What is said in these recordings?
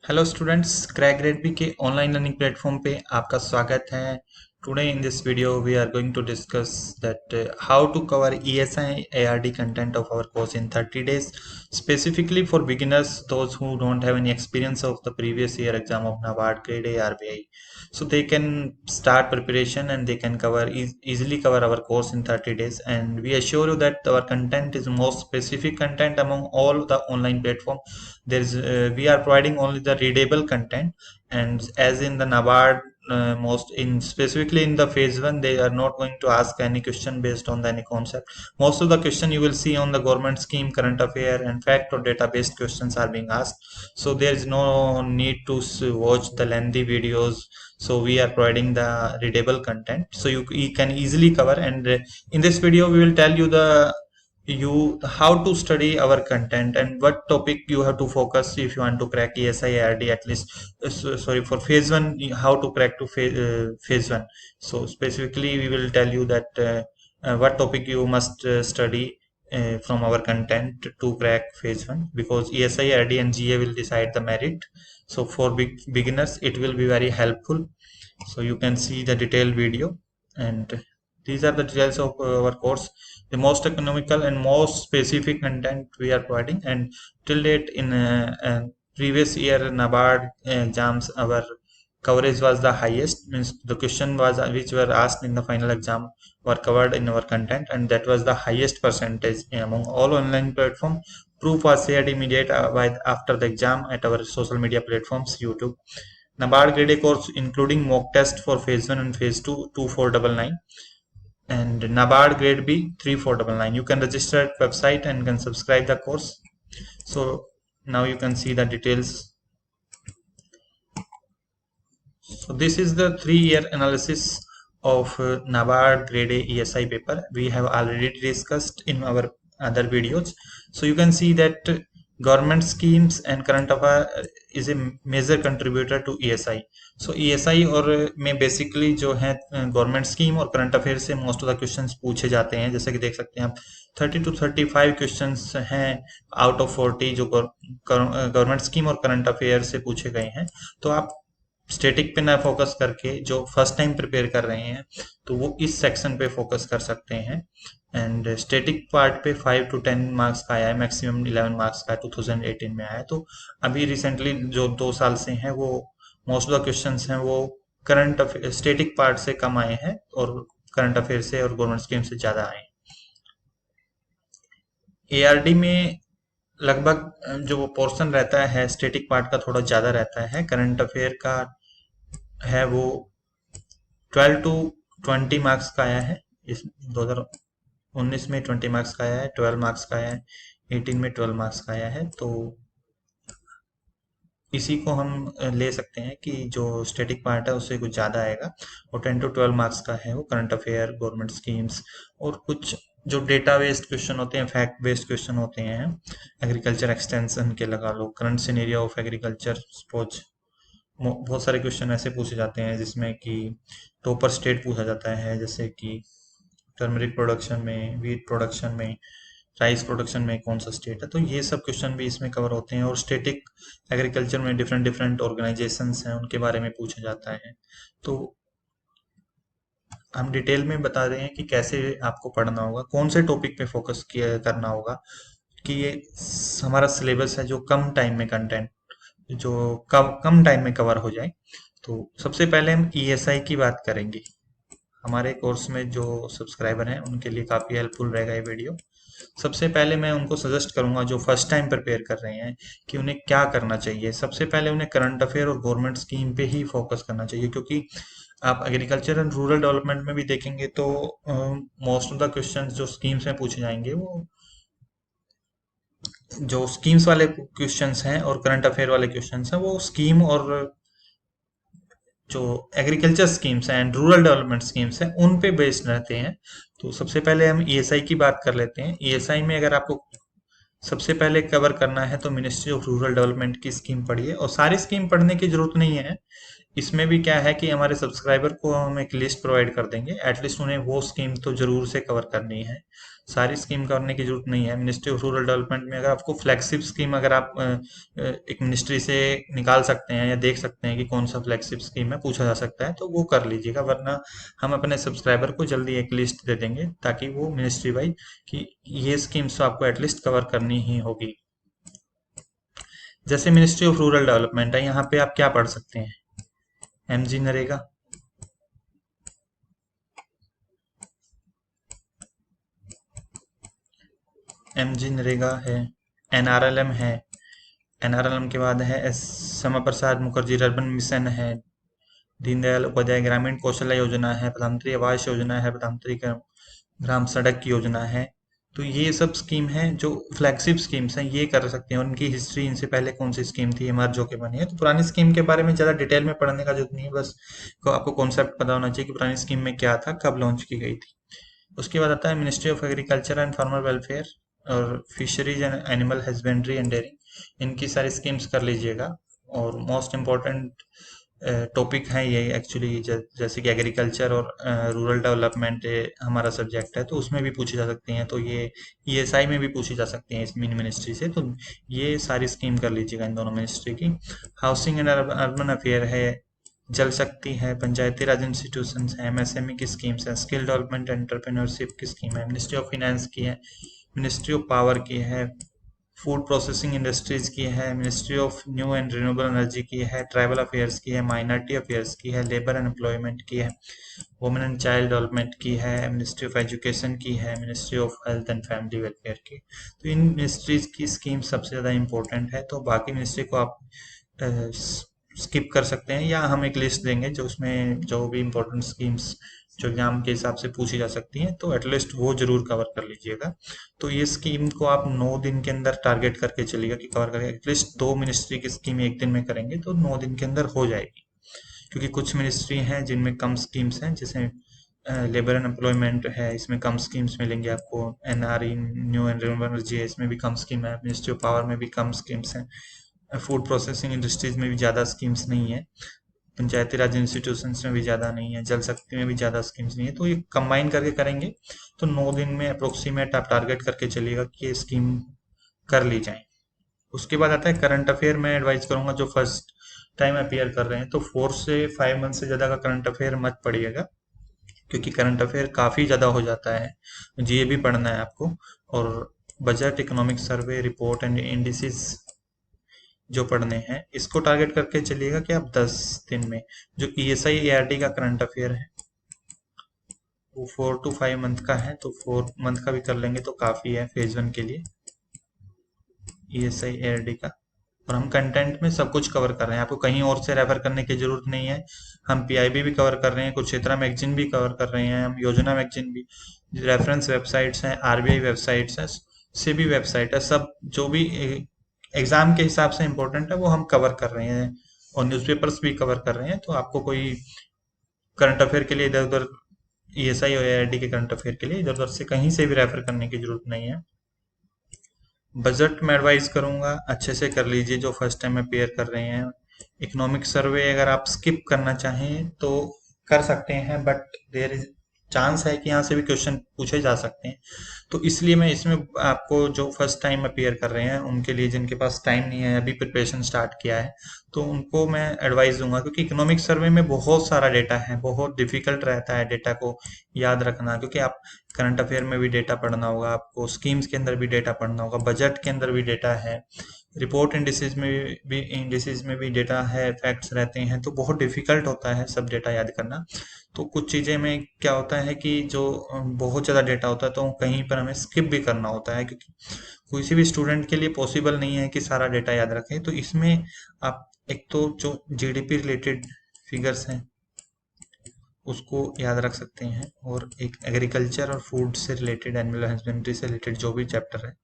Hello students, crack grade B के online learning platform पे आपका स्वागत है। Today in this video we are going to discuss that how to cover ESI ARD content of our course in 30 days, specifically for beginners, those who don't have any experience of the previous year exam of NABARD grade A RBI. So they can start preparation and they can easily cover our course in 30 days, and we assure you that our content is most specific content among all the online platform. We are providing only the readable content, and as in the NABARD, most in specifically in the phase one, they are not going to ask any question based on any concept. Most of the question you will see on the government scheme, current affair, and fact or data based questions are being asked. So there is no need to watch the lengthy videos. So we are providing the readable content, so you can easily cover. And in this video we will tell you the you how to study our content and what topic you have to focus if you want to crack ESI ARD at least. Sorry, for phase one, how to crack to phase one. So specifically we will tell you that what topic you must study from our content to crack phase one, because ESI ARD and GA will decide the merit. So for beginners it will be very helpful. So you can see the detailed video, and these are the details of our course, the most economical and most specific content we are providing. And till date in previous year NABARD exams, our coverage was the highest, means the question was which were asked in the final exam were covered in our content, and that was the highest percentage among all online platform. Proof was shared immediate after the exam at our social media platforms, YouTube. NABARD grade A course including mock test for phase 1 and phase 2 2499, and NABARD grade B 3499. You can register at website and can subscribe the course. So now you can see the details. So this is the 3-year analysis of NABARD grade A ESI paper. We have already discussed in our other videos. So you can see that government schemes and current affair is a major contributor to ESI. So ESI और में basically जो है government scheme और current affair से most of the questions पूछे जाते हैं। जैसे कि देख सकते हैं आप 30 to 35 क्वेश्चंस हैं आउट ऑफ 40 जो गवर्नमेंट स्कीम और करंट अफेयर से पूछे गए हैं। तो आप स्टेटिक पे ना फोकस करके जो फर्स्ट टाइम प्रिपेयर कर रहे हैं तो वो इस सेक्शन पे फोकस कर सकते हैं। एंड स्टेटिक पार्ट पे 5 to 10 मार्क्स का आया है, मैक्सिमम 11 मार्क्स का 2018 में आया है। तो अभी रिसेंटली जो 2 साल से हैं वो मोस्ट ऑफ द क्वेश्चंस हैं वो करंट स्टेटिक पार्ट से कम आए हैं और करंट अफेयर से और गवर्नमेंट स्कीम से ज्यादा आए हैं। एआरडी में लगभग जो पोर्शन रहता है स्टेटिक पार्ट का थोड़ा ज्यादा रहता है, करंट अफेयर का है वो 12 to 20 मार्क्स का आया है। इस 2019 में 20 मार्क्स का आया है, 12 मार्क्स का आया है, 18 में 12 मार्क्स का आया है। तो इसी को हम ले सकते हैं कि जो स्टैटिक पार्ट है उससे कुछ ज़्यादा आएगा, और 10 to 12 मार्क्स का है वो करंट अफेयर, गवर्नमेंट स्कीम्स और कुछ जो डेटा बेस्ड क्वेश्चन होते हैं, फैक्ट बेस्ड क्वेश्चन होते हैं, एग्रीकल्चर एक्सटेंशन के लगा लो, current scenario of agriculture suppose. बहुत सारे क्वेश्चन ऐसे पूछे जाते हैं जिसमें कि टॉपर स्टेट पूछा जाता है, जैसे कि टर्मरिक प्रोडक्शन में, वीट प्रोडक्शन में, राइस प्रोडक्शन में कौन सा स्टेट है। तो ये सब क्वेश्चन भी इसमें कवर होते हैं। और स्टेटिक एग्रीकल्चर में डिफरेंट डिफरेंट ऑर्गेनाइजेशंस हैं, उनके बारे में पूछा जाता है। तो हम डिटेल में बता रहे हैं कि कैसे आपको पढ़ना होगा, कौन से टॉपिक पे फोकस किया करना होगा, कि ये हमारा सिलेबस है जो कम टाइम में कंटेंट जो कम टाइम में कवर हो जाए। तो सबसे पहले हम ईएसआई की बात करेंगे। हमारे कोर्स में जो सब्सक्राइबर हैं उनके लिए काफ़ी हेल्पफुल रहेगा ये वीडियो। सबसे पहले मैं उनको सजेस्ट करूंगा जो फर्स्ट टाइम प्रिपेयर कर रहे हैं कि उन्हें क्या करना चाहिए। सबसे पहले उन्हें करंट अफेयर और गवर्नमेंट स्कीम पे ही फोकस करना चाहिए, क्योंकि आप एग्रीकल्चर एंड रूरल डेवलपमेंट में भी देखेंगे तो मोस्ट ऑफ द क्वेश्चंस जो स्कीम्स में पूछे जाएंगे वो जो स्कीम्स वाले क्वेश्चंस हैं और करंट अफेयर वाले क्वेश्चंस हैं वो स्कीम और जो एग्रीकल्चर स्कीम्स हैं एंड रूरल डेवलपमेंट स्कीम्स हैं उन पे बेस्ड रहते हैं। तो सबसे पहले हम ईएसआई की बात कर लेते हैं। ईएसआई में अगर आपको सबसे पहले कवर करना है तो मिनिस्ट्री ऑफ रूरल डेवलपमेंट की स्कीम पढ़िए, और सारी स्कीम पढ़ने की जरूरत नहीं है। इसमें भी क्या है कि हमारे सब्सक्राइबर को हम एक लिस्ट प्रोवाइड कर देंगे, एटलीस्ट उन्हें वो स्कीम तो जरूर से कवर करनी है। सारी स्कीम करने की जरूरत नहीं है। मिनिस्ट्री ऑफ रूरल डेवलपमेंट में अगर आपको फ्लैगशिप स्कीम अगर आप एक मिनिस्ट्री से निकाल सकते हैं या देख सकते हैं कि कौन सा फ्लैगशिप स्कीम है, पूछा जा सकता है, तो वो कर लीजिएगा। वरना हम अपने सब्सक्राइबर को जल्दी एक लिस्ट दे देंगे ताकि वो मिनिस्ट्री वाइज कि ये स्कीम्स तो आपको एटलीस्ट कवर करनी ही होगी। जैसे मिनिस्ट्री ऑफ रूरल डेवलपमेंट है, यहाँ पे आप क्या पढ़ सकते हैं? एमजी नरेगा, एमजी नरेगा है, एनआरएलएम है, एनआरएलएम के बाद है श्यामा प्रसाद मुखर्जी अर्बन मिशन है, दीनदयाल उपाध्याय ग्रामीण कौशल्य योजना है, प्रधानमंत्री आवास योजना है, प्रधानमंत्री ग्राम सड़क की योजना है। तो ये सब स्कीम है जो फ्लैगशिप स्कीम्स हैं, ये कर सकते हैं। और उनकी हिस्ट्री, इनसे पहले कौन सी स्कीम थी, मर्ज जो के बनी है। तो पुरानी स्कीम के बारे में ज़्यादा डिटेल में पढ़ने का जरूरत नहीं है, बस को आपको कॉन्सेप्ट पता होना चाहिए कि पुरानी स्कीम में क्या था, कब लॉन्च की गई थी। उसके बाद आता है ministry of agriculture and farmer welfare और fisheries and animal husbandry and dairying, इनकी सारी स्कीम्स कर लीजिएगा। और मोस्ट इम्पॉर्टेंट टॉपिक है ये एक्चुअली, जैसे कि एग्रीकल्चर और रूरल डेवलपमेंट हमारा सब्जेक्ट है, तो उसमें भी पूछी जा सकती हैं। तो ये ईएसआई में भी पूछी जा सकती हैं इस मिनी मिनिस्ट्री से। तो ये सारी स्कीम कर लीजिएगा इन दोनों मिनिस्ट्री की। हाउसिंग एंड अर्बन अफेयर है, जल शक्ति है, पंचायती राज इंस्टीट्यूशन है, एमएसएमई की स्कीम्स है, स्किल डेवलपमेंट एंटरप्रेन्योरशिप की स्कीम है, मिनिस्ट्री ऑफ फाइनेंस की है, मिनिस्ट्री ऑफ पावर की है, फूड प्रोसेसिंग इंडस्ट्रीज की है, ministry of new and renewable energy की है, ट्राइबल अफेयर्स की है, माइनॉरिटी अफेयर्स की है, लेबर एंड एम्प्लॉयमेंट की है, वुमेन एंड चाइल्ड डेवलपमेंट की है, मिनिस्ट्री ऑफ एजुकेशन की है, ministry of health and family welfare की। तो इन मिनिस्ट्रीज की स्कीम सबसे ज़्यादा इंपॉर्टेंट है। तो बाकी मिनिस्ट्री को आप स्किप कर सकते हैं, या हम एक लिस्ट देंगे जो उसमें जो भी इंपॉर्टेंट स्कीम्स जो एग्जाम के हिसाब से पूछी जा सकती हैं, तो एटलीस्ट वो जरूर कवर कर लीजिएगा। तो ये स्कीम को आप 9 दिन के अंदर टारगेट करके चलिएगा कि कवर करें। एटलीस्ट 2 मिनिस्ट्री की स्कीम एक दिन में करेंगे तो 9 दिन के अंदर हो जाएगी। क्योंकि कुछ मिनिस्ट्री हैं जिनमें कम स्कीम्स हैं, जैसे लेबर एंड एम्प्लॉयमेंट है, इसमें कम स्कीम्स मिलेंगे आपको। NRE new and renewable energy है, इसमें भी कम स्कीम है। मिनिस्ट्री ऑफ पावर में भी कम स्कीम्स हैं। फूड प्रोसेसिंग इंडस्ट्रीज में भी ज़्यादा स्कीम्स नहीं है। पंचायती राज इंस्टीट्यूशंस में भी ज़्यादा नहीं है। जल शक्ति में भी ज़्यादा स्कीम्स नहीं है। तो ये कंबाइन करके करेंगे तो 9 दिन में अप्रोक्सीमेट आप टारगेट करके चलिएगा कि ये स्कीम कर ली जाए। उसके बाद आता है करंट अफेयर। मैं एडवाइस करूंगा जो फर्स्ट टाइम अपियर कर रहे हैं, तो 4 से 5 मंथ से ज़्यादा का करंट अफेयर मत पढ़िएगा, क्योंकि करंट अफेयर काफ़ी ज़्यादा हो जाता है। ये भी पढ़ना है आपको। और budget, economic survey, report and indices जो पढ़ने हैं, इसको टारगेट करके चलिएगा कि आप 10 दिन में। जो ईएसआई एआरडी का करंट अफेयर है वो 4 to 5 मंथ का है, तो 4 मंथ का भी कर लेंगे तो काफ़ी है फेज 1 के लिए ईएसआई एआरडी का। और हम कंटेंट में सब कुछ कवर कर रहे हैं, आपको कहीं और से रेफर करने की जरूरत नहीं है। हम पीआईबी भी कवर कर रहे हैं, कुरुक्षेत्र मैगजीन भी कवर कर रहे हैं, हम योजना मैगजीन भी, रेफरेंस वेबसाइट्स हैं, आरबीआई वेबसाइट्स हैं, सेबी वेबसाइट है, सब जो भी एग्जाम के हिसाब से इम्पोर्टेंट है वो हम कवर कर रहे हैं। और न्यूज़पेपर्स भी कवर कर रहे हैं। तो आपको कोई करंट अफेयर के लिए इधर उधर, ईएसआई और एआईडी के करंट अफेयर के लिए इधर उधर से कहीं से भी रेफर करने की जरूरत नहीं है। बजट में एडवाइस करूंगा अच्छे से कर लीजिए जो फर्स्ट टाइम अपेयर कर रहे हैं। इकोनॉमिक सर्वे अगर आप स्किप करना चाहें तो कर सकते हैं, बट देयर इज चांस है कि यहाँ से भी क्वेश्चन पूछे जा सकते हैं। तो इसलिए मैं इसमें आपको, जो फर्स्ट टाइम अपेयर कर रहे हैं उनके लिए, जिनके पास टाइम नहीं है, अभी प्रिपरेशन स्टार्ट किया है, तो उनको मैं एडवाइस दूंगा। क्योंकि इकोनॉमिक सर्वे में बहुत सारा डेटा है, बहुत डिफिकल्ट रहता है डेटा को याद रखना। क्योंकि आप करंट अफेयर में भी डेटा पढ़ना होगा, आपको स्कीम्स के अंदर भी डेटा पढ़ना होगा, बजट के अंदर भी डेटा है, रिपोर्ट इंडिसेज में भी डेटा है, फैक्ट्स रहते हैं। तो बहुत डिफिकल्ट होता है सब डेटा याद करना। तो कुछ चीज़ें में क्या होता है कि जो बहुत ज़्यादा डेटा होता है तो कहीं पर हमें स्किप भी करना होता है, क्योंकि किसी भी स्टूडेंट के लिए पॉसिबल नहीं है कि सारा डेटा याद रखें। तो इसमें आप एक तो जो जीडीपी रिलेटेड फिगर्स हैं उसको याद रख सकते हैं, और एक एग्रीकल्चर और फूड से रिलेटेड, एनिमल हस्बेंड्री से रिलेटेड जो भी चैप्टर है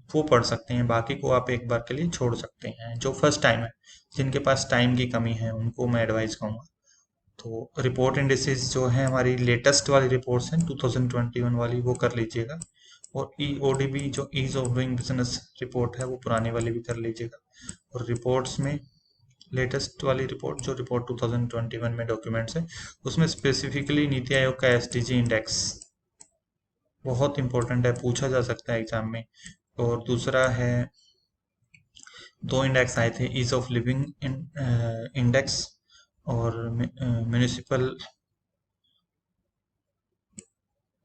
वो पढ़ सकते हैं। बाकी को आप एक बार के लिए छोड़ सकते हैं। जो फर्स्ट टाइम है, जिनके पास टाइम की कमी है, उनको मैं एडवाइस करूंगा। तो रिपोर्ट इंडिसेस जो है, हमारी लेटेस्ट वाली रिपोर्ट्स हैं 2021 वाली, वो कर लीजिएगा। और ईओडीबी जो ease of doing business report है, वो पुरानी वाली भी कर लीजिएगा। और रिपोर्ट्स में लेटेस्ट वाली रिपोर्ट, जो रिपोर्ट 2021 में डॉक्यूमेंट्स है, उसमें स्पेसिफिकली नीति आयोग का एसडीजी इंडेक्स बहुत इंपॉर्टेंट है, पूछा जा सकता है एग्जाम में। और दूसरा है, दो इंडेक्स आए थे, ईज ऑफ लिविंग इंडेक्स और municipal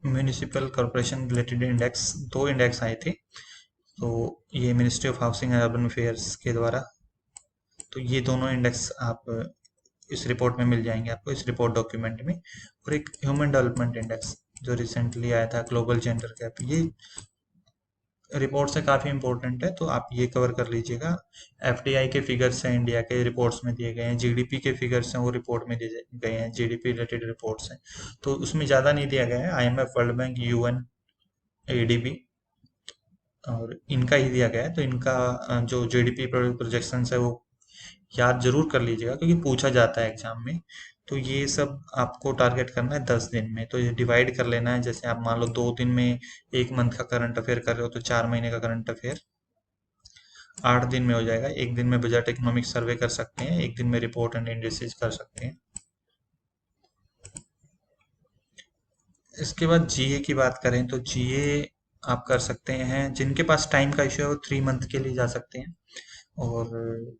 municipal corporation related index, दो इंडेक्स आए थे। तो ये ministry of housing and urban affairs के द्वारा, तो ये दोनों इंडेक्स आप इस रिपोर्ट में मिल जाएंगे आपको, इस रिपोर्ट डॉक्यूमेंट में। और एक ह्यूमन डेवलपमेंट इंडेक्स जो रिसेंटली आया था, ग्लोबल जेंडर गैप, ये रिपोर्ट से काफ़ी इंपॉर्टेंट है, तो आप ये कवर कर लीजिएगा। एफडीआई के फिगर्स हैं, इंडिया के रिपोर्ट्स में दिए गए हैं, जीडीपी के फिगर्स हैं वो रिपोर्ट में दिए गए हैं, जीडीपी रिलेटेड रिपोर्ट्स हैं। तो उसमें ज़्यादा नहीं दिया गया है, IMF, world bank, UN, ADB और इनका ही दिया गया है। तो इनका जो जीडीपी प्रोजेक्शंस है वो याद जरूर कर लीजिएगा, क्योंकि पूछा जाता है एग्जाम में। तो ये सब आपको टारगेट करना है 10 दिन में, तो ये डिवाइड कर लेना है। जैसे आप मान लो 2 दिन में एक मंथ का करंट अफेयर कर रहे हो, तो 4 महीने का करंट अफेयर 8 दिन में हो जाएगा। एक दिन में बजट इकोनॉमिक सर्वे कर सकते हैं, एक दिन में रिपोर्ट एंड इंडिसेज कर सकते हैं। इसके बाद जीए की बात करें तो जीए आप कर सकते हैं, जिनके पास टाइम का इश्यू है वो 3 मंथ के लिए जा सकते हैं। और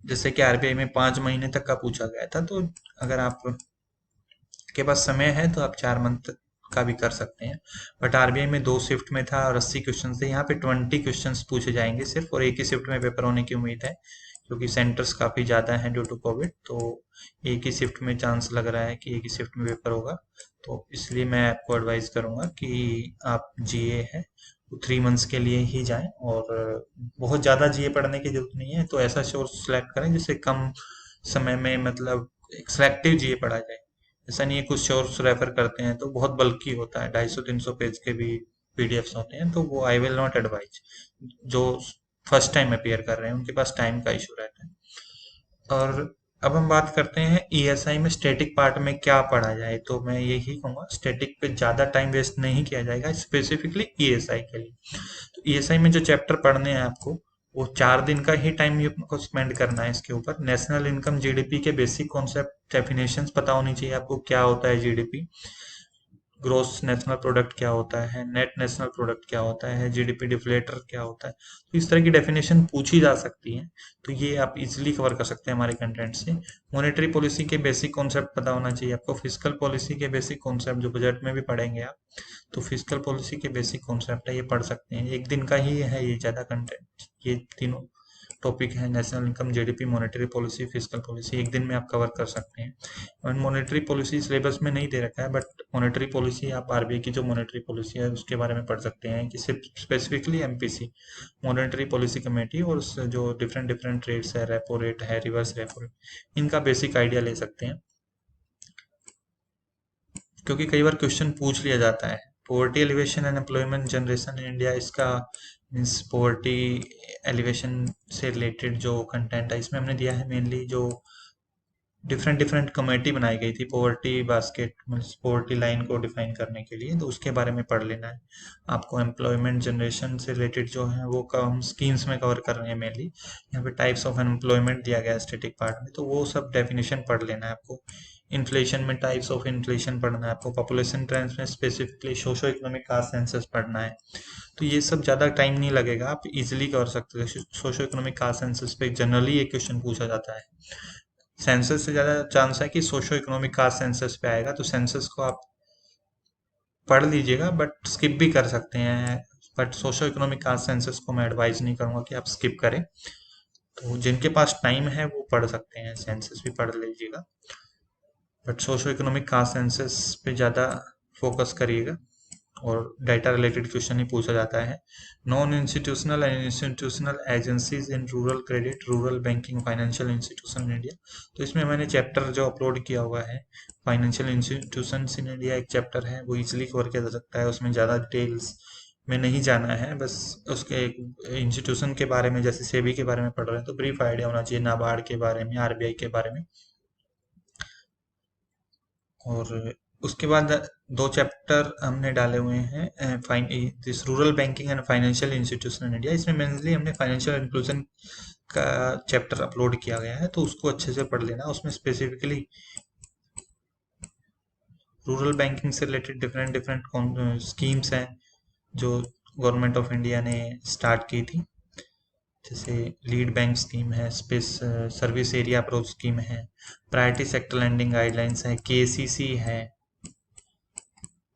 जैसे कि आरबीआई में 5 महीने तक का पूछा गया था, तो अगर आप के पास समय है तो आप 4 मंथ का भी कर सकते हैं। बट आरबीआई में 2 शिफ्ट में था और 80 क्वेश्चन थे, यहाँ पे 20 क्वेश्चन पूछे जाएंगे सिर्फ, और एक ही शिफ्ट में पेपर होने की उम्मीद है, क्योंकि सेंटर्स काफ़ी ज़्यादा हैं ड्यू टू कोविड। तो एक ही शिफ्ट में चांस लग रहा है कि एक ही शिफ्ट में पेपर होगा। तो इसलिए मैं आपको एडवाइस करूंगा कि आप जीए है वो 3 मंथ्स के लिए ही जाएं, और बहुत ज़्यादा जीए पढ़ने की जरूरत नहीं है। तो ऐसा सोर्स सेलेक्ट करें जिससे कम समय में, मतलब एक सेलेक्टिव जीए पढ़ा जाए। ऐसा नहीं है, कुछ सोर्स रेफर करते हैं तो बहुत बल्कि होता है, 250-300 पेज के भी पीडीएफ्स होते हैं, तो वो आई विल नॉट एडवाइज। जो फर्स्ट टाइम अपेयर कर रहे हैं उनके पास टाइम का इशू रहता है। और अब हम बात करते हैं ईएसआई में स्टैटिक पार्ट में क्या पढ़ा जाए, तो मैं यही कहूँगा स्टैटिक पे ज़्यादा टाइम वेस्ट नहीं किया जाएगा, स्पेसिफिकली ईएसआई के लिए। तो ईएसआई में जो चैप्टर पढ़ने हैं आपको, वो 4 दिन का ही टाइम को स्पेंड करना है इसके ऊपर। नेशनल इनकम, जीडीपी के बेसिक कॉन्सेप्ट, डेफिनेशंस पता होनी चाहिए आपको, क्या होता है जीडीपी, ग्रोस नेशनल प्रोडक्ट क्या होता है, नेट नेशनल प्रोडक्ट क्या होता है, जीडीपी डिफ्लेटर क्या होता है। तो इस तरह की डेफिनेशन पूछी जा सकती है, तो ये आप इजीली कवर कर सकते हैं हमारे कंटेंट से। मॉनेटरी पॉलिसी के बेसिक कॉन्सेप्ट पता होना चाहिए आपको, फिस्कल पॉलिसी के बेसिक कॉन्सेप्ट जो बजट में भी पढ़ेंगे आप, तो फिस्कल पॉलिसी के बेसिक कॉन्सेप्ट है, ये पढ़ सकते हैं। एक दिन का ही है ये, ज़्यादा कंटेंट, ये तीनों टॉपिक है, national income, GDP, monetary policy, fiscal policy, एक दिन में आप कवर कर सकते हैं। और मॉनेटरी पॉलिसी सिलेबस में नहीं दे रखा है, बट मॉनेटरी पॉलिसी आप आरबीआई की जो मॉनेटरी पॉलिसी है उसके बारे में पढ़ सकते हैं, कि सिर्फ specifically MPC, monetary policy committee, और जो डिफरेंट डिफरेंट रेट्स है, रेपो रेट है, रिवर्स रेपो रेट, इनका बेसिक आइडिया ले सकते हैं। क्योंकि कई बार क्वेश्चन पूछ लिया जाता है, poverty elevation and employment generation in India, इसका मीन्स पोवर्टी एलिवेशन से रिलेटेड जो कंटेंट है इसमें हमने दिया है, मेनली जो डिफरेंट डिफरेंट कमेटी बनाई गई थी poverty basket, means poverty line को डिफाइन करने के लिए, तो उसके बारे में पढ़ लेना है आपको। एम्प्लॉयमेंट जनरेशन से रिलेटेड जो है वो हम स्कीम्स में कवर कर रहे हैं मेनली। यहाँ पे टाइप्स ऑफ एम्प्लॉयमेंट दिया गया है स्टैटिक पार्ट में, तो वो सब डेफिनेशन पढ़ लेना है आपको। इन्फ्लेशन में टाइप्स ऑफ इन्फ्लेशन पढ़ना है आपको, पॉपुलेशन ट्रेंड्स में specifically socio economic caste census पढ़ना है। तो ये सब ज़्यादा टाइम नहीं लगेगा, आप इजीली कर सकते हो। सोशो इकोनॉमिक कास्ट सेंसस पे जनरली ये क्वेश्चन पूछा जाता है, सेंसस से ज़्यादा चांस है कि सोशो इकोनॉमिक कास्ट सेंसस पे आएगा, तो सेंसस को आप पढ़ लीजिएगा, बट स्किप भी कर सकते हैं। But socio economic caste census को मैं एडवाइज नहीं करूंगा कि आप स्किप करें। तो जिनके पास टाइम है वो पढ़ सकते हैं, सेंसस भी पढ़ लीजिएगा, but socio economic caste census पे ज़्यादा फोकस करिएगा। और डाटा रिलेटेड क्वेश्चन ही पूछा जाता है। Non institutional and institutional agencies in rural credit, rural banking, financial institution in India, तो इसमें मैंने चैप्टर जो अपलोड किया हुआ है, फाइनेंशियल इंस्टीट्यूशन इन इंडिया, एक चैप्टर है, वो इजिली कवर किया जा सकता है। उसमें ज़्यादा डिटेल्स में नहीं जाना है, बस उसके इंस्टीट्यूशन के बारे में, जैसे सेबी के बारे में पढ़ रहे हैं तो ब्रीफ आइडिया होना चाहिए, नाबार्ड के बारे में, आरबीआई के बारे में। और उसके बाद 2 चैप्टर हमने डाले हुए हैं, fine this rural banking and financial institution in India, इसमें मेनली हमने फाइनेंशियल इंक्लूजन का चैप्टर अपलोड किया गया है, तो उसको अच्छे से पढ़ लेना। उसमें स्पेसिफिकली रूरल बैंकिंग से रिलेटेड डिफरेंट डिफरेंट स्कीम्स हैं जो गवर्नमेंट ऑफ इंडिया ने स्टार्ट की थी, जैसे लीड बैंक स्कीम है, space service area approach scheme है, प्रायोरिटी सेक्टर लैंडिंग गाइडलाइंस है, केसीसी है,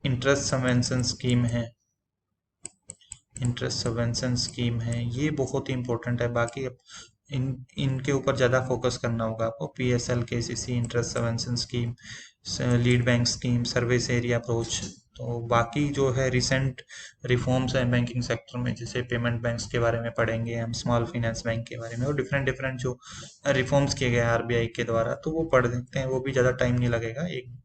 इंटरेस्ट सबवेंशन स्कीम है, ये बहुत ही इंपॉर्टेंट है। बाकी अब इनके ऊपर ज़्यादा फोकस करना होगा आपको। PSL, KCC, interest subvention scheme, lead bank scheme, service area approach. तो बाकी जो है रिसेंट रिफॉर्म्स हैं बैंकिंग सेक्टर में, जैसे पेमेंट बैंक्स के बारे में पढ़ेंगे हम, स्मॉल फाइनेंस बैंक के बारे में, और डिफरेंट डिफरेंट जो रिफॉर्म्स किए गए हैं आरबीआई के द्वारा, तो वो पढ़ सकते हैं। वो भी ज़्यादा टाइम नहीं लगेगा, एक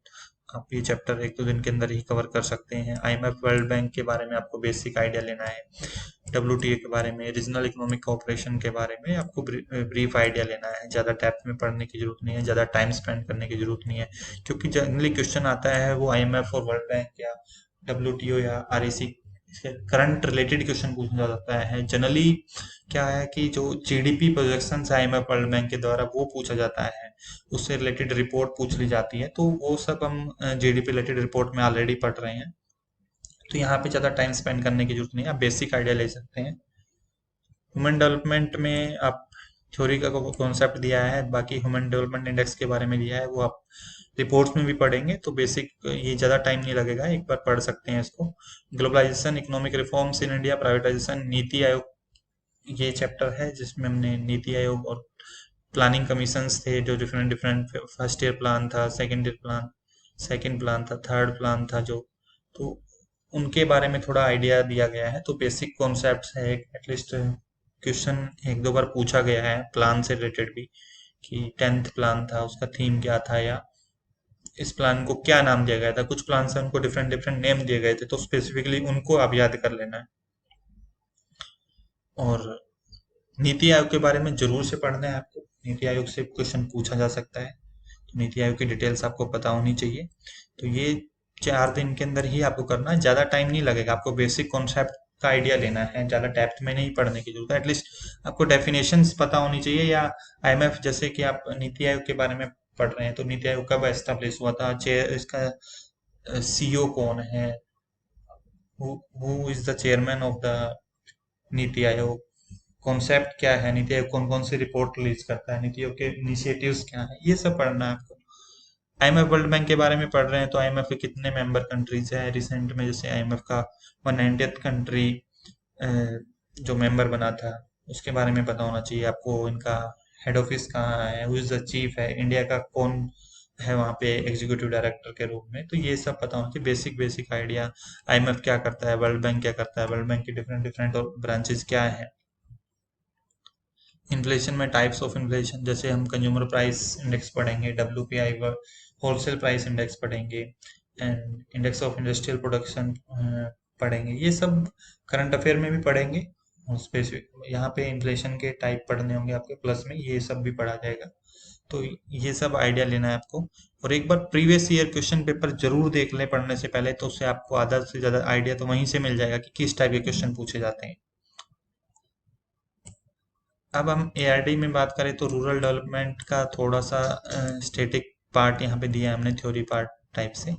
आप ये चैप्टर 1-2 दिन के अंदर ही कवर कर सकते हैं। आईएमएफ, वर्ल्ड बैंक के बारे में आपको बेसिक आइडिया लेना है। डब्ल्यूटीए के बारे में, रीजनल इकोनॉमिक कोऑपरेशन के बारे में आपको ब्रीफ आइडिया लेना है। ज़्यादा डेप्थ में पढ़ने की जरूरत नहीं है, ज़्यादा टाइम स्पेंड करने की जरूरत नहीं है, क्योंकि जनरली क्वेश्चन आता है वो आईएमएफ और वर्ल्ड बैंक या डब्ल्यूटीओ या आरएसी करंट रिलेटेड क्वेश्चन पूछा जाता है। जनरली क्या है कि जो जीडीपी प्रोजेक्शन है आईएमएफ वर्ल्ड बैंक के द्वारा वो पूछा जाता है, उससे रिलेटेड रिपोर्ट पूछ ली जाती है, तो वो सब हम जीडीपी रिलेटेड रिपोर्ट में ऑलरेडी पढ़ रहे हैं, तो यहाँ पे ज़्यादा टाइम स्पेंड करने की जरूरत नहीं है, आप बेसिक आइडिया ले सकते हैं। ह्यूमन डेवलपमेंट में आप थ्योरी का कॉन्सेप्ट दिया है, बाकी ह्यूमन डेवलपमेंट इंडेक्स के बारे में दिया है, वो आप रिपोर्ट्स में भी पढ़ेंगे, तो बेसिक ये ज़्यादा टाइम नहीं लगेगा, एक बार पढ़ सकते हैं इसको। Globalization, economic reforms in India, privatization, NITI Aayog, ये चैप्टर है जिसमें हमने नीति आयोग और प्लानिंग कमीशंस थे, जो different different first year plan था, सेकेंड प्लान था, थर्ड प्लान था जो, तो उनके बारे में थोड़ा आइडिया दिया गया है। तो बेसिक कॉन्सेप्ट्स है, एटलीस्ट क्वेश्चन 1-2 बार पूछा गया है प्लान से रिलेटेड भी, कि 10th प्लान था उसका थीम क्या था, या इस प्लान को क्या नाम दिया गया था। कुछ प्लान से उनको डिफरेंट डिफरेंट नेम दिए गए थे, तो स्पेसिफिकली उनको आप याद कर लेना है। और नीति आयोग के बारे में जरूर से पढ़ना है आपको, नीति आयोग से क्वेश्चन पूछा जा सकता है, तो नीति आयोग की डिटेल्स आपको पता होनी चाहिए। तो ये 4 दिन के अंदर ही आपको करना है, ज़्यादा टाइम नहीं लगेगा, आपको बेसिक कॉन्सेप्ट का आइडिया लेना है, ज़्यादा डेप्थ में नहीं पढ़ने की जरूरत है। एटलीस्ट आपको डेफिनेशंस पता होनी चाहिए, या आईएमएफ, जैसे कि आप नीति आयोग के बारे में पढ़ रहे हैं, तो नीति आयोग कब एस्टेब्लिश हुआ था, चेयर इसका सीईओ कौन है, who is the chairman of the NITI Aayog, concept क्या है, नीति आयोग कौन कौन सी रिपोर्ट रिलीज करता है, नीति आयोग के इनिशिएटिव्स क्या है, ये सब पढ़ना है आपको। आईएमएफ वर्ल्ड बैंक के बारे में पढ़ रहे हैं, तो आईएमएफ के कितने मेंबर कंट्रीज है, रिसेंट में जैसे आईएमएफ का 190th कंट्री जो मेंबर बना था, उसके बारे में पता होना चाहिए आपको। इनका हेड ऑफिस कहाँ है, हु इज द चीफ है, इंडिया का कौन है वहाँ पे एग्जीक्यूटिव डायरेक्टर के रूप में, तो ये सब पता होना चाहिए, बेसिक बेसिक आइडिया। आईएमएफ क्या करता है, वर्ल्ड बैंक क्या करता है, वर्ल्ड बैंक की डिफरेंट डिफरेंट और ब्रांचेस क्या है। इन्फ्लेशन में टाइप्स ऑफ इन्फ्लेशन, जैसे हम कंज्यूमर प्राइस इंडेक्स पढ़ेंगे, डब्ल्यूपीआई होलसेल प्राइस इंडेक्स पढ़ेंगे, and index of industrial production पढ़ेंगे, ये सब करंट अफेयर में भी पढ़ेंगे। और स्पेसिफिक यहाँ पे इन्फ्लेशन के टाइप पढ़ने होंगे आपके प्लस में, ये सब भी पढ़ा जाएगा, तो ये सब आइडिया लेना है आपको। और एक बार प्रीवियस ईयर क्वेश्चन पेपर जरूर देख लें पढ़ने से पहले, तो उससे आपको आधा से ज़्यादा आइडिया तो वहीं से मिल जाएगा कि किस टाइप के क्वेश्चन पूछे जाते हैं। अब हम एआरडी में बात करें, तो रूरल डेवलपमेंट का थोड़ा सा स्टेटिक पार्ट यहाँ पे दिया है हमने, थ्योरी पार्ट टाइप से,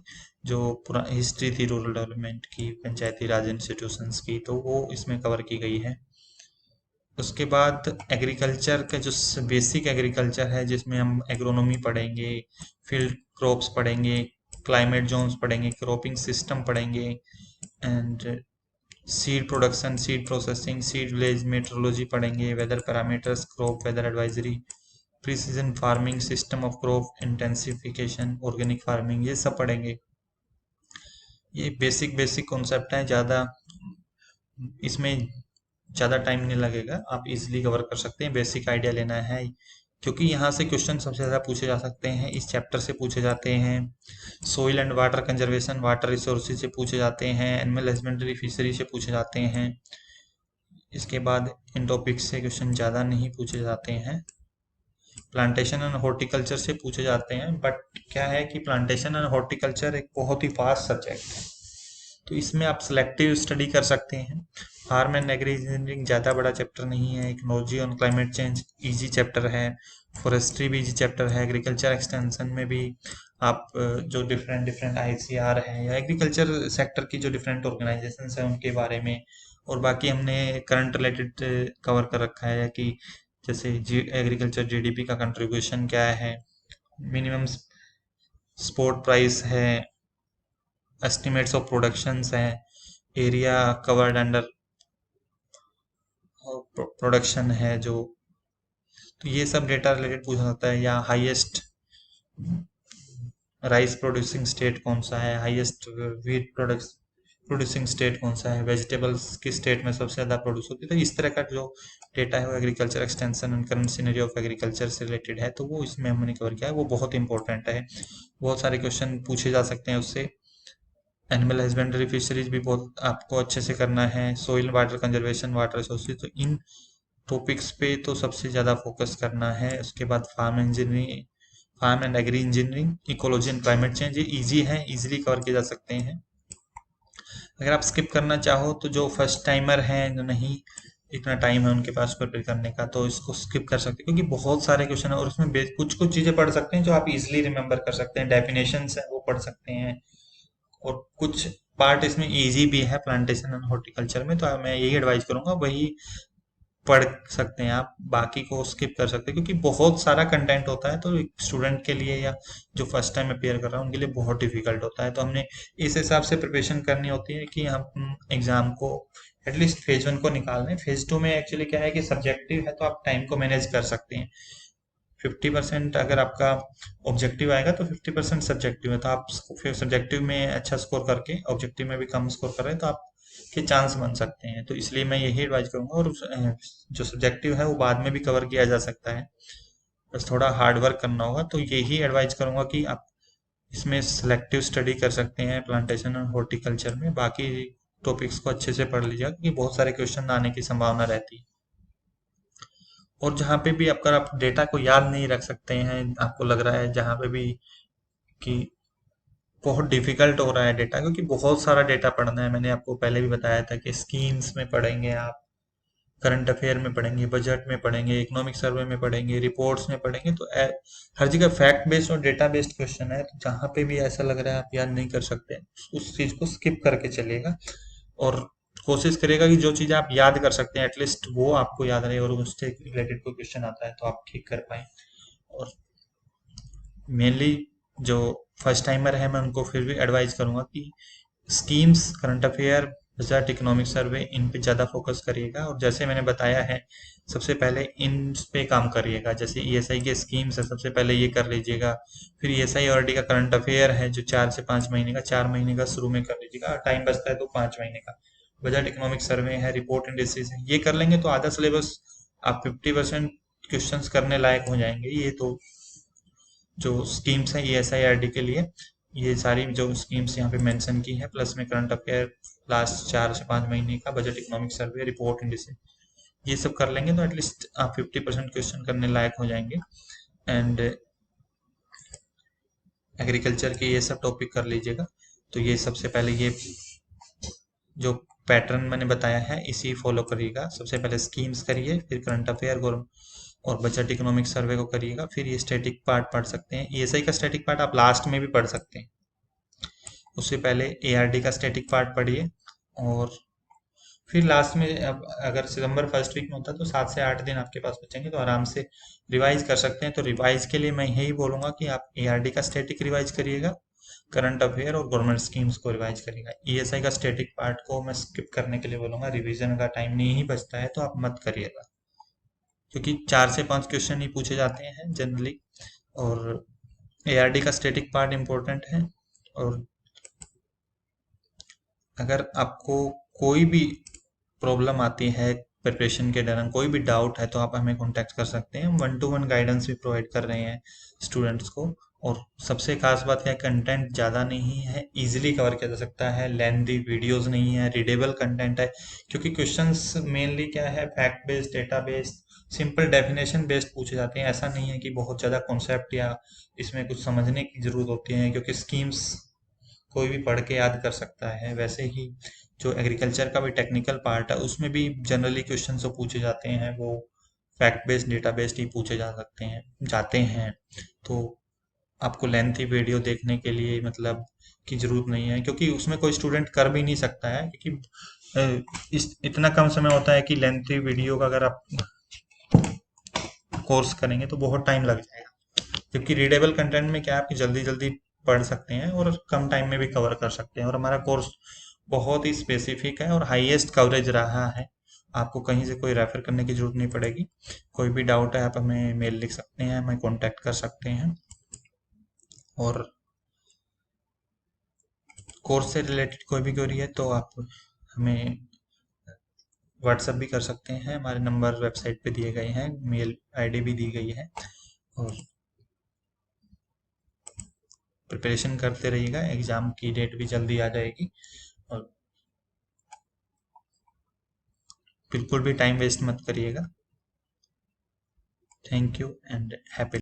जो पूरा हिस्ट्री थी रूरल डेवलपमेंट की, पंचायती राज इंस्टीट्यूशंस की, तो वो इसमें कवर की गई है। उसके बाद एग्रीकल्चर का जो बेसिक एग्रीकल्चर है, जिसमें हम एग्रोनॉमी पढ़ेंगे, फील्ड क्रॉप्स पढ़ेंगे, क्लाइमेट जोन्स पढ़ेंगे, क्रॉपिंग सिस्टम पढ़ेंगे, and seed production, seed processing, seed village metrology पढ़ेंगे, weather parameters, crop weather advisory, precision farming, system of crop intensification, organic farming, ये सब पढ़ेंगे। ये बेसिक बेसिक कॉन्सेप्ट है, ज़्यादा इसमें ज़्यादा टाइम नहीं लगेगा, आप इजीली कवर कर सकते हैं। बेसिक आइडिया लेना है, क्योंकि यहाँ से क्वेश्चन सबसे ज़्यादा पूछे जा सकते हैं, इस चैप्टर से पूछे जाते हैं। Soil and water conservation, water resources से पूछे जाते हैं, एनिमल हस्बेंड्री, फिशरी से पूछे जाते हैं। इसके बाद इन टॉपिक से क्वेश्चन ज़्यादा नहीं पूछे जाते हैं। प्लांटेशन एंड हॉर्टिकल्चर से पूछे जाते हैं, बट क्या है कि प्लांटेशन एंड हॉर्टिकल्चर एक बहुत ही फास्ट सब्जेक्ट है, तो इसमें आप सिलेक्टिव स्टडी कर सकते हैं। फार्म एंड एग्री इंजीनियरिंग ज़्यादा बड़ा चैप्टर नहीं है, ecology on climate change easy chapter है, फॉरेस्ट्री भी इजी चैप्टर है, एग्रीकल्चर एक्सटेंशन में भी आप जो डिफरेंट डिफरेंट आईसीआर हैं या एग्रीकल्चर सेक्टर की जो डिफरेंट ऑर्गेनाइजेशंस हैं उनके बारे में, और बाकी हमने करंट रिलेटेड कवर कर रखा है कि जैसे एग्रीकल्चर जीडीपी का कंट्रीब्यूशन क्या है, मिनिमम सपोर्ट प्राइस है, एस्टिमेट्स ऑफ प्रोडक्शंस हैं, एरिया कवर्ड अंडर प्रोडक्शन है जो, तो ये सब डेटा रिलेटेड पूछा जाता है। या हाईएस्ट राइस प्रोड्यूसिंग स्टेट कौन सा है, highest wheat products producing state कौन सा है, वेजिटेबल्स किस स्टेट में सबसे ज़्यादा प्रोड्यूस होती है, तो इस तरह का जो डेटा है वो agriculture extension and current scenario of agriculture से रिलेटेड है, तो वो इसमें हमने कवर किया है। वो बहुत इंपॉर्टेंट है, बहुत सारे क्वेश्चन पूछे जा सकते हैं उससे। एनिमल हस्बेंड्री फिशरीज भी बहुत आपको अच्छे से करना है, soil water conservation, water resources, तो इन टॉपिक्स पे तो सबसे ज़्यादा फोकस करना है। उसके बाद farm engineering, farm and agri engineering, ecology and climate change, ये इजी है, इजीली कवर किए जा सकते हैं। अगर आप स्किप करना चाहो तो जो फर्स्ट टाइमर हैं, जो नहीं इतना टाइम है उनके पास प्रिपेयर करने का, तो इसको स्किप कर सकते हैं, क्योंकि बहुत सारे क्वेश्चन है और उसमें कुछ कुछ चीज़ें पढ़ सकते हैं जो आप इजीली रिमेंबर कर सकते हैं, डेफिनेशंस है वो पढ़ सकते हैं, और कुछ पार्ट इसमें इजी भी है प्लांटेशन एंड हॉर्टिकल्चर में, तो मैं यही एडवाइस करूंगा वही पढ़ सकते हैं आप, बाकी को स्किप कर सकते हैं, क्योंकि बहुत सारा कंटेंट होता है, तो एक स्टूडेंट के लिए या जो फर्स्ट टाइम अपेयर कर रहा है उनके लिए बहुत डिफिकल्ट होता है। तो हमने इस हिसाब से प्रिपरेशन करनी होती है कि हम एग्जाम को एटलीस्ट फेज 1 को निकाल लें। फेज 2 में एक्चुअली क्या है कि सब्जेक्टिव है, तो आप टाइम को मैनेज कर सकते हैं। 50% अगर आपका ऑब्जेक्टिव आएगा तो 50% सब्जेक्टिव है, तो आप फिर सब्जेक्टिव में अच्छा स्कोर करके ऑब्जेक्टिव में भी कम स्कोर कर रहे हैं तो आपके चांस बन सकते हैं। तो इसलिए मैं यही एडवाइस करूंगा, और जो सब्जेक्टिव है वो बाद में भी कवर किया जा सकता है, बस थोड़ा हार्ड वर्क करना होगा। तो यही एडवाइस करूंगा कि आप इसमें सिलेक्टिव स्टडी कर सकते हैं प्लांटेशन और हॉर्टिकल्चर में, बाकी टॉपिक्स को अच्छे से पढ़ लीजिएगा क्योंकि बहुत सारे क्वेश्चन आने की संभावना रहती है। और जहाँ पे भी आपका आप डेटा को याद नहीं रख सकते हैं, आपको लग रहा है जहाँ पे भी कि बहुत डिफिकल्ट हो रहा है डेटा, क्योंकि बहुत सारा डेटा पढ़ना है, मैंने आपको पहले भी बताया था कि स्कीम्स में पढ़ेंगे आप, करंट अफेयर में पढ़ेंगे, बजट में पढ़ेंगे, इकोनॉमिक सर्वे में पढ़ेंगे, रिपोर्ट्स में पढ़ेंगे, तो हर जगह फैक्ट बेस्ड और डेटा बेस्ड क्वेश्चन है, तो जहाँ पे भी ऐसा लग रहा है आप याद नहीं कर सकते उस चीज को स्किप करके चलिएगा, और कोशिश करिएगा कि जो चीज़ आप याद कर सकते हैं एटलीस्ट वो आपको याद रहे, और उससे रिलेटेड कोई क्वेश्चन आता है तो आप ठीक कर पाए। और मेनली जो फर्स्ट टाइमर है मैं उनको फिर भी एडवाइस करूंगा कि schemes, current affair, budget, economic survey, इन पे ज़्यादा फोकस करिएगा, और जैसे मैंने बताया है सबसे पहले इन पे काम करिएगा। जैसे ईएसआई के स्कीम्स है, सबसे पहले ये कर लीजिएगा, फिर ईएसआई ऑलरेडी का करंट अफेयर है जो 4 से 5 महीने का, 4 महीने का शुरू में कर लीजिएगा, टाइम बचता है तो 5 महीने का। बजट, इकोनॉमिक सर्वे है, रिपोर्ट इंडिसेस है, ये कर लेंगे तो आधा सिलेबस आप 50% क्वेश्चंस करने लायक हो जाएंगे। ये तो जो स्कीम्स हैं ईएसआईआरडी के लिए, ये सारी जो स्कीम्स यहाँ पे मेंशन की है, प्लस में करंट अफेयर लास्ट 4 से 5 महीने का, बजट, इकोनॉमिक सर्वे, रिपोर्ट इंडिसेस, ये सब कर लेंगे तो एटलीस्ट आप 50% क्वेश्चन करने लायक हो जाएंगे। एंड एग्रीकल्चर के ये सब टॉपिक कर लीजिएगा। तो ये सबसे पहले ये जो पैटर्न मैंने बताया है इसी फॉलो करिएगा, सबसे पहले स्कीम्स करिए, फिर करंट अफेयर और बजट, इकोनॉमिक सर्वे को करिएगा, फिर ये स्टैटिक पार्ट पढ़ सकते हैं। ईएसआई का स्टैटिक पार्ट आप लास्ट में भी पढ़ सकते हैं, उससे पहले एआरडी का स्टैटिक पार्ट पढ़िए, और फिर लास्ट में अब अगर सितंबर फर्स्ट वीक में होता है तो 7 से 8 दिन आपके पास बचेंगे, तो आराम से रिवाइज कर सकते हैं। तो रिवाइज के लिए मैं यही बोलूंगा कि आप एआरडी का स्टैटिक रिवाइज करिएगा, करंट अफेयर और गवर्नमेंट स्कीम्स को रिवाइज करिएगा। ईएसआई का स्टैटिक पार्ट को मैं स्किप करने के लिए बोलूंगा, रिवीजन का टाइम नहीं ही बचता है तो आप मत करिएगा, क्योंकि 4 से 5 क्वेश्चन ही पूछे जाते हैं जनरली, और एआरडी का स्टैटिक पार्ट इम्पोर्टेंट है। और अगर आपको कोई भी प्रॉब्लम आती है प्रिपरेशन के दौरान, कोई भी डाउट है, तो आप हमें कांटेक्ट कर सकते हैं। हम 1-to-1 गाइडेंस भी प्रोवाइड कर रहे हैं स्टूडेंट्स को, और सबसे खास बात है कंटेंट ज़्यादा नहीं है, इजीली कवर किया जा सकता है, लेंथी वीडियोस नहीं है, रीडेबल कंटेंट है, क्योंकि क्वेश्चंस मेनली क्या है, fact based, data based, simple definition based पूछे जाते हैं। ऐसा नहीं है कि बहुत ज़्यादा कॉन्सेप्ट या इसमें कुछ समझने की ज़रूरत होती है, क्योंकि स्कीम्स कोई भी पढ़ के याद कर सकता है। वैसे ही जो एग्रीकल्चर का भी टेक्निकल पार्ट है उसमें भी जनरली क्वेश्चन जो पूछे जाते हैं वो फैक्ट बेस्ड, डेटा बेस्ड ही पूछे जा सकते हैं जाते हैं। तो आपको लेंथी वीडियो देखने के लिए मतलब की जरूरत नहीं है, क्योंकि उसमें कोई स्टूडेंट कर भी नहीं सकता है, क्योंकि इस इतना कम समय होता है कि लेंथी वीडियो का अगर आप कोर्स करेंगे तो बहुत टाइम लग जाएगा। जबकि रीडेबल कंटेंट में क्या है, आप जल्दी जल्दी पढ़ सकते हैं और कम टाइम में भी कवर कर सकते हैं। और हमारा कोर्स बहुत ही स्पेसिफिक है और हाईएस्ट कवरेज रहा है। आपको कहीं से कोई रेफर करने की जरूरत नहीं पड़ेगी। कोई भी डाउट है आप हमें मेल लिख सकते हैं, हमें कांटेक्ट कर सकते हैं। और कोर्स से रिलेटेड कोई भी क्वेरी है तो आप हमें व्हाट्सएप भी कर सकते हैं। हमारे नंबर वेबसाइट पे दिए गए हैं, मेल आईडी भी दी गई है। और प्रिपरेशन करते रहिएगा, एग्जाम की डेट भी जल्दी आ जाएगी। और बिल्कुल भी टाइम वेस्ट मत करिएगा। Thank you and happy